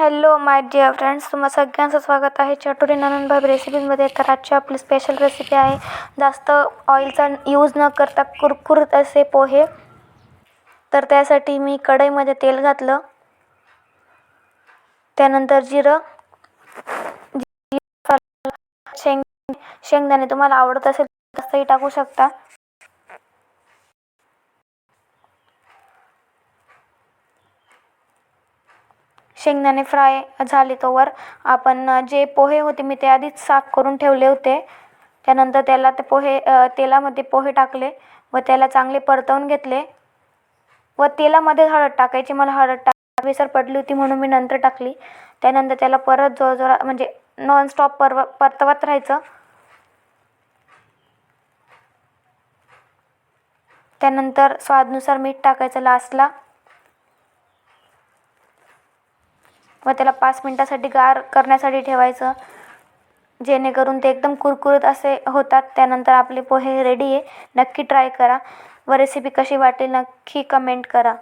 Hello my dear friends, तुम्हा सगळ्यांचं स्वागत आहे चटुरी ननंदभाभी रेसिपीजमध्ये. तर आजची आपली स्पेशल रेसिपी आहे जास्त ऑइलचा यूज न करता कुरकुरीत असे पोहे. तर त्यासाठी मी कढईमध्ये तेल घातलं, त्यानंतर जिरं, शेंग शेंगदाणे तुम्हाला आवडत असेल जास्तही टाकू शकता. शेंगदाणे फ्राय झाले तोवर आपण जे पोहे होते मी ते आधीच साफ करून ठेवले होते. त्यानंतर त्याला ते तेलामध्ये पोहे टाकले व त्याला चांगले परतवून घेतले व तेलामध्ये हळद टाकायची. मला हळद टाकायची विसर पडली होती म्हणून मी नंतर टाकली. त्यानंतर त्याला परत जोरजोरात म्हणजे नॉनस्टॉप परतवत राहायचं. त्यानंतर स्वादानुसार मीठ टाकायचं लास्टला व त्याला 5 मिनिटासाठी गार करण्यासाठी ठेवायचं, जेणेकरून ते एकदम कुरकुरीत असे होतात. त्यानंतर आपले पोहे रेडी आहे. नक्की ट्राय करा व रेसिपी कशी वाटली नक्की कमेंट करा.